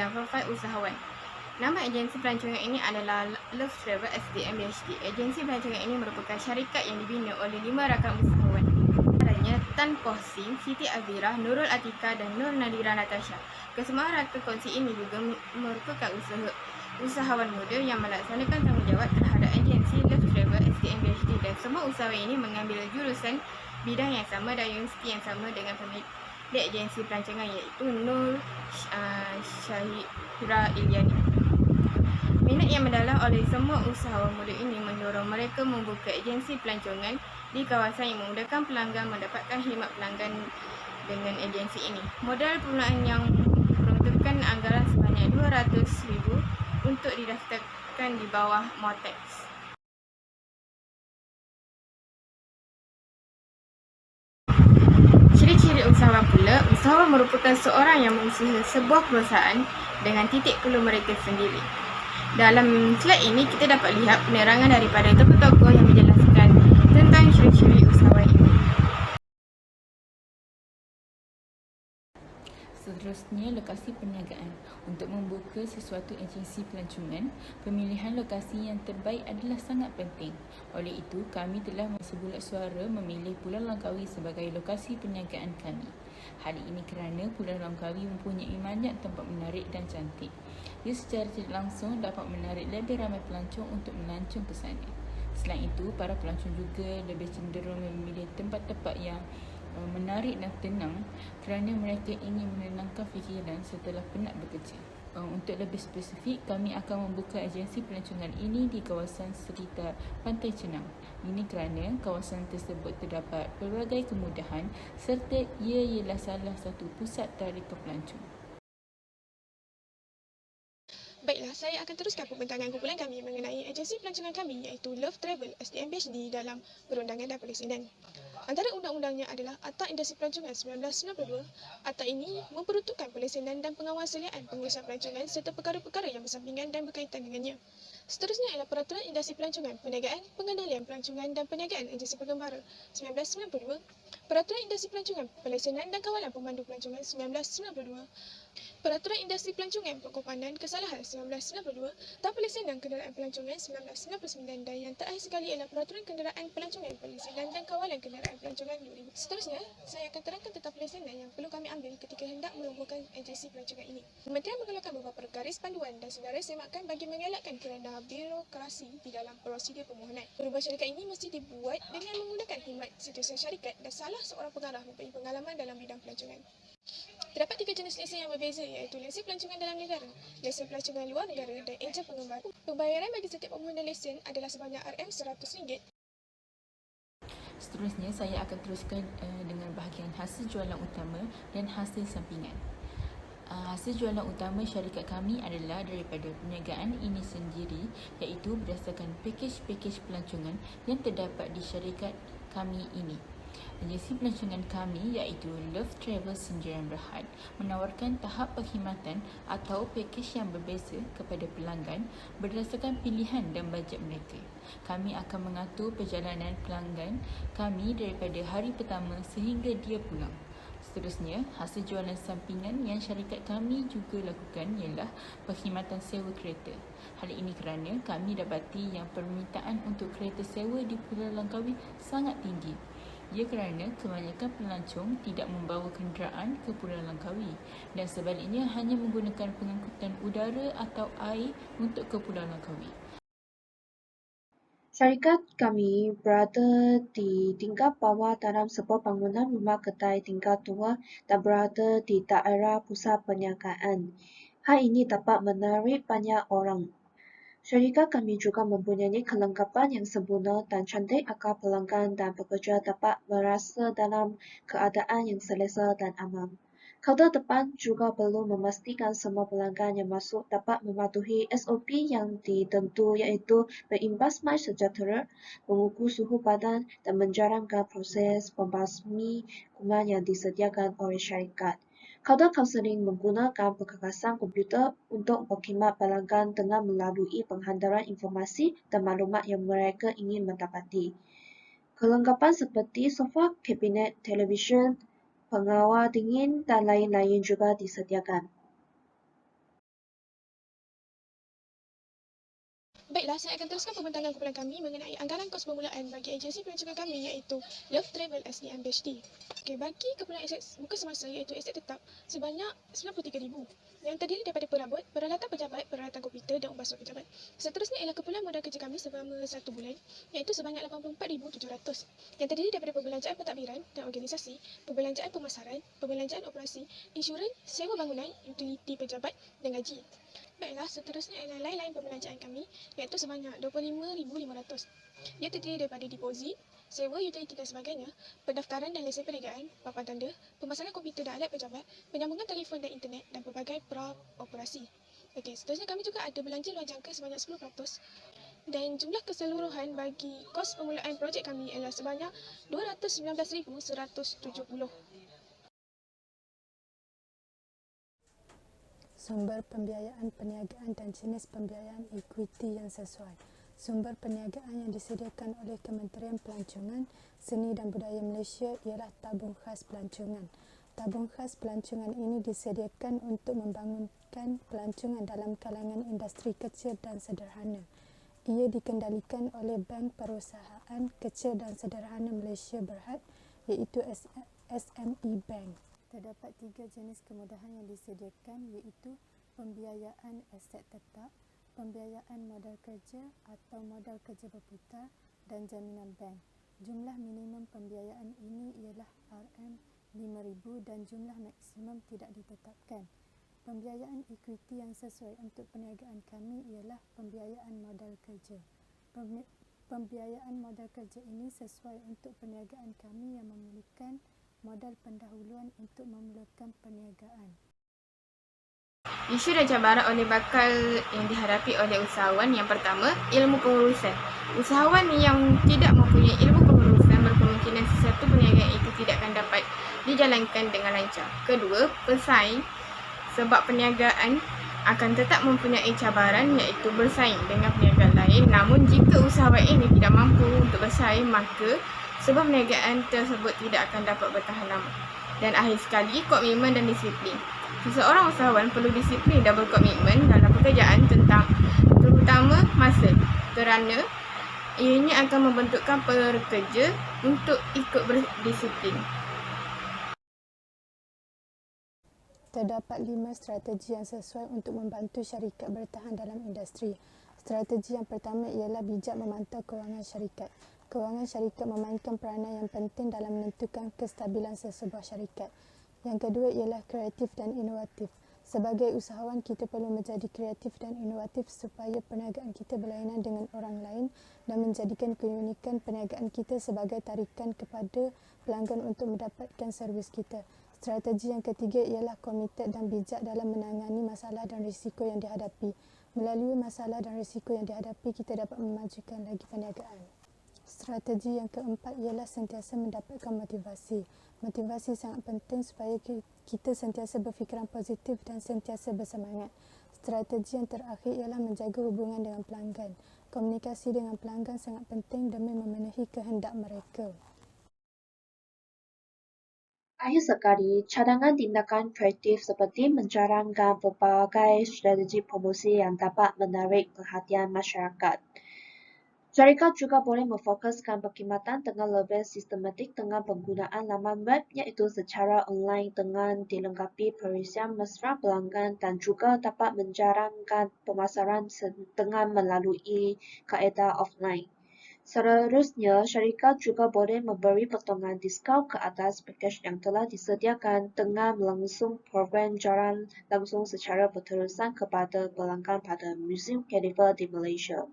dan profil usahawan. Nama agensi pelancongan ini adalah Love Travel SDM BHD. Agensi pelancongan ini merupakan syarikat yang dibina oleh 5 rakan usahawan. Antaranya Tan Poh Sim, Siti Azira, Nurul Atika dan Nur Nadira Natasha. Kesemua rakan kongsi ini juga merupakan usahawan muda yang melaksanakan tanggungjawab terhadap agensi Love Travel SDM BHD, dan semua usahawan ini mengambil jurusan bidang yang sama dan universiti yang sama dengan pemilik agensi pelancongan, iaitu Nur Syahira Ilyani. Minat yang mendalam oleh semua usahawan muda ini mendorong mereka membuka agensi pelancongan di kawasan yang memudahkan pelanggan mendapatkan khidmat pelanggan dengan agensi ini. Modal permulaan yang peruntukan anggaran sebanyak RM200,000 untuk didaftarkan di bawah Motex. Ciri-ciri usahawan pula, usahawan merupakan seorang yang mengusaha sebuah perusahaan dengan titik keluar mereka sendiri. Dalam slide ini kita dapat lihat penerangan daripada tokoh-tokoh yang menjelaskan tentang ciri-ciri usahawan ini. Seterusnya, lokasi perniagaan. Untuk membuka sesuatu agensi pelancongan, pemilihan lokasi yang terbaik adalah sangat penting. Oleh itu, kami telah sebulat suara memilih Pulau Langkawi sebagai lokasi perniagaan kami. Hal ini kerana Pulau Langkawi mempunyai banyak tempat menarik dan cantik. Ia secara tidak langsung dapat menarik lebih ramai pelancong untuk melancong ke sana. Selain itu, para pelancong juga lebih cenderung memilih tempat-tempat yang menarik dan tenang kerana mereka ingin menenangkan fikiran setelah penat bekerja. Untuk lebih spesifik, kami akan membuka agensi pelancongan ini di kawasan sekitar Pantai Cenang. Ini kerana kawasan tersebut terdapat pelbagai kemudahan serta ia ialah salah satu pusat tarikan pelancong. Baiklah, saya akan teruskan pembentangan kumpulan kami mengenai agensi pelancongan kami, iaitu Love Travel SDM BHD dalam perundangan dan perlesinan. Antara undang-undangnya adalah Akta Industri Pelancongan 1992. Akta ini memperuntukkan perlesinan dan pengawasan pengurusan pelancongan serta perkara-perkara yang bersampingan dan berkaitan dengannya. Seterusnya ialah Peraturan Industri Pelancongan, Perniagaan, Pengendalian Pelancongan dan Perniagaan Agensi Penggembara 1992. Peraturan Industri Pelancongan, Perlesenan dan Kawalan Pemandu Pelancongan 1992. Peraturan Industri Pelancongan, Pengupanan Kesalahan 1992, Tap Perlesenan Kenderaan Pelancongan 1999, dan yang terakhir sekali ialah Peraturan Kenderaan Pelancongan, Perlesenan dan Kawalan Kenderaan Pelancongan 2000. Seterusnya, saya akan terangkan tentang perlesenan yang perlu kami ambil ketika hendak melubuhkan agensi pelancongan ini. Kementerian mengeluarkan beberapa garis panduan dan senarai semakan bagi mengelakkan kerendahan birokrasi di dalam prosedur permohonan. Perubahan syarikat ini mesti dibuat dengan menggunakan khidmat setiausaha syarikat dan salah seorang pengarah mempunyai pengalaman dalam bidang pelancongan. Terdapat 3 jenis lesen yang berbeza, iaitu lesen pelancongan dalam negara, lesen pelancongan luar negara dan ejen pengembara. Pembayaran bagi setiap permohonan lesen adalah sebanyak RM100. Seterusnya, saya akan teruskan dengan bahagian hasil jualan utama dan hasil sampingan. Hasil jualan utama syarikat kami adalah daripada perniagaan ini sendiri, iaitu berdasarkan pakej-pakej pelancongan yang terdapat di syarikat kami ini. Agensi pelancongan kami iaitu Love Travel Sendirian Berhad menawarkan tahap perkhidmatan atau pakej yang berbeza kepada pelanggan berdasarkan pilihan dan bajet mereka. Kami akan mengatur perjalanan pelanggan kami daripada hari pertama sehingga dia pulang. Seterusnya, hasil jualan sampingan yang syarikat kami juga lakukan ialah perkhidmatan sewa kereta. Hal ini kerana kami dapati yang permintaan untuk kereta sewa di Pulau Langkawi sangat tinggi. Ia kerana kebanyakan pelancong tidak membawa kenderaan ke Pulau Langkawi dan sebaliknya hanya menggunakan pengangkutan udara atau air untuk ke Pulau Langkawi. Syarikat kami berada di tingkat bawah dalam sebuah bangunan rumah kedai tingkat 2 dan berada di daerah pusat perniagaan. Hal ini dapat menarik banyak orang. Syarikat kami juga mempunyai kelengkapan yang sempurna dan cantik agar pelanggan dan pekerja dapat merasa dalam keadaan yang selesa dan aman. Kaunter depan juga perlu memastikan semua pelanggan yang masuk dapat mematuhi SOP yang ditentu, iaitu berimbas mai sejahtera, mengukur suhu badan dan menjalankan proses pembasmi kuman yang disediakan oleh syarikat. Kaunter kaunseling menggunakan perkakasan komputer untuk berkhidmat pelanggan dengan melalui penghantaran informasi dan maklumat yang mereka ingin mendapati. Kelengkapan seperti sofa, kabinet, televisyen, pengawal dingin dan lain-lain juga disediakan. Baiklah, saya akan teruskan pembentangan kumpulan kami mengenai anggaran kos permulaan bagi agensi pelancongan kami iaitu Love Travel SDM PhD. Okey, bagi kumpulan aset muka semasa iaitu aset tetap sebanyak 93,000 yang terdiri daripada perabot, peralatan pejabat, peralatan komputer dan ubat surat pejabat. Seterusnya ialah kumpulan modal kerja kami selama 1 bulan iaitu sebanyak 84,700 yang terdiri daripada perbelanjaan pentadbiran dan organisasi, perbelanjaan pemasaran, perbelanjaan operasi, insurans, sewa bangunan, utiliti pejabat dan gaji. Baiklah, seterusnya ialah lain-lain perbelanjaan kami iaitu sebanyak 25,500. Ia terdiri daripada deposit, sewa utiliti dan sebagainya, pendaftaran dan lesen perniagaan, papan tanda, pemasangan komputer dan alat pejabat, penyambungan telefon dan internet dan pelbagai pra-operasi. Okey, seterusnya kami juga ada belanja luar jangka sebanyak 10% dan jumlah keseluruhan bagi kos permulaan projek kami ialah sebanyak 219,170. Sumber pembiayaan perniagaan dan jenis pembiayaan ekuiti yang sesuai. Sumber perniagaan yang disediakan oleh Kementerian Pelancongan, Seni dan Budaya Malaysia ialah tabung khas pelancongan. Tabung khas pelancongan ini disediakan untuk membangunkan pelancongan dalam kalangan industri kecil dan sederhana. Ia dikendalikan oleh Bank Perusahaan Kecil dan Sederhana Malaysia Berhad iaitu SME Bank. Terdapat 3 jenis kemudahan yang disediakan iaitu pembiayaan aset tetap, pembiayaan modal kerja atau modal kerja berputar dan jaminan bank. Jumlah minimum pembiayaan ini ialah RM5,000 dan jumlah maksimum tidak ditetapkan. Pembiayaan ekuiti yang sesuai untuk perniagaan kami ialah pembiayaan modal kerja. Pembiayaan modal kerja ini sesuai untuk perniagaan kami yang memerlukan modal pendahuluan untuk memulakan perniagaan. Isu dan cabaran oleh bakal yang dihadapi oleh usahawan. Yang pertama, ilmu pengurusan. Usahawan yang tidak mempunyai ilmu pengurusan berkemungkinan sesuatu perniagaan itu tidak akan dapat dijalankan dengan lancar. Kedua, pesaing sebab perniagaan akan tetap mempunyai cabaran iaitu bersaing dengan perniagaan lain. Namun jika usahawan ini tidak mampu untuk bersaing, maka sebab perniagaan tersebut tidak akan dapat bertahan lama. Dan akhir sekali, komitmen dan disiplin. Seseorang usahawan perlu disiplin dan berkomitmen dalam pekerjaan terutama masa, kerana ianya akan membentukkan pekerja untuk ikut berdisiplin. Terdapat 5 strategi yang sesuai untuk membantu syarikat bertahan dalam industri. Strategi yang pertama ialah bijak memantau kewangan syarikat. Kewangan syarikat memainkan peranan yang penting dalam menentukan kestabilan sesebuah syarikat. Yang kedua ialah kreatif dan inovatif. Sebagai usahawan, kita perlu menjadi kreatif dan inovatif supaya perniagaan kita berlainan dengan orang lain dan menjadikan keunikan perniagaan kita sebagai tarikan kepada pelanggan untuk mendapatkan servis kita. Strategi yang ketiga ialah komited dan bijak dalam menangani masalah dan risiko yang dihadapi. Melalui masalah dan risiko yang dihadapi, kita dapat memajukan lagi perniagaan. Strategi yang keempat ialah sentiasa mendapatkan motivasi. Motivasi sangat penting supaya kita sentiasa berfikiran positif dan sentiasa bersemangat. Strategi yang terakhir ialah menjaga hubungan dengan pelanggan. Komunikasi dengan pelanggan sangat penting demi memenuhi kehendak mereka. Akhir sekali, cadangan tindakan kreatif seperti menjalankan berbagai strategi promosi yang dapat menarik perhatian masyarakat. Syarikat juga boleh memfokuskan perkhidmatan dengan lebih sistematik dengan penggunaan laman web iaitu secara online dengan dilengkapi perisian mesra pelanggan dan juga dapat menjalankan pemasaran dengan melalui kaedah offline. Seterusnya, syarikat juga boleh memberi potongan diskaun ke atas pakej yang telah disediakan dengan melangsung program jalan langsung secara berterusan kepada pelanggan pada Museum Carnival di Malaysia.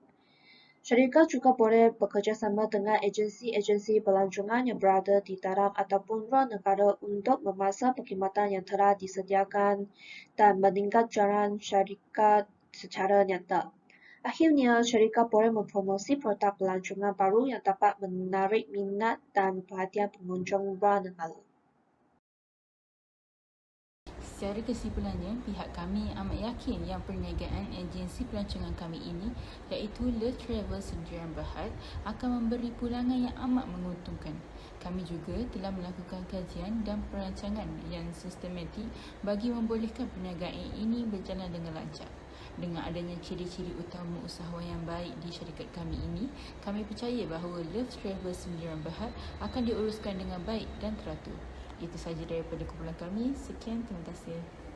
Syarikat juga boleh bekerjasama dengan agensi-agensi pelancongan yang berada di dalam ataupun luar negara untuk memasar perkhidmatan yang telah disediakan dan meningkat jalan syarikat secara nyata. Akhirnya, syarikat boleh mempromosi produk pelancongan baru yang dapat menarik minat dan perhatian pengunjung luar negara. Secara kesimpulannya, pihak kami amat yakin yang perniagaan agensi pelancongan kami ini iaitu Love Travel Sdn Bhd akan memberi pulangan yang amat menguntungkan. Kami juga telah melakukan kajian dan perancangan yang sistematik bagi membolehkan perniagaan ini berjalan dengan lancar. Dengan adanya ciri-ciri utama usahawan yang baik di syarikat kami ini, kami percaya bahawa Love Travel Sendirian Berhad akan diuruskan dengan baik dan teratur. Itu sahaja daripada kumpulan kami. Sekian, terima kasih.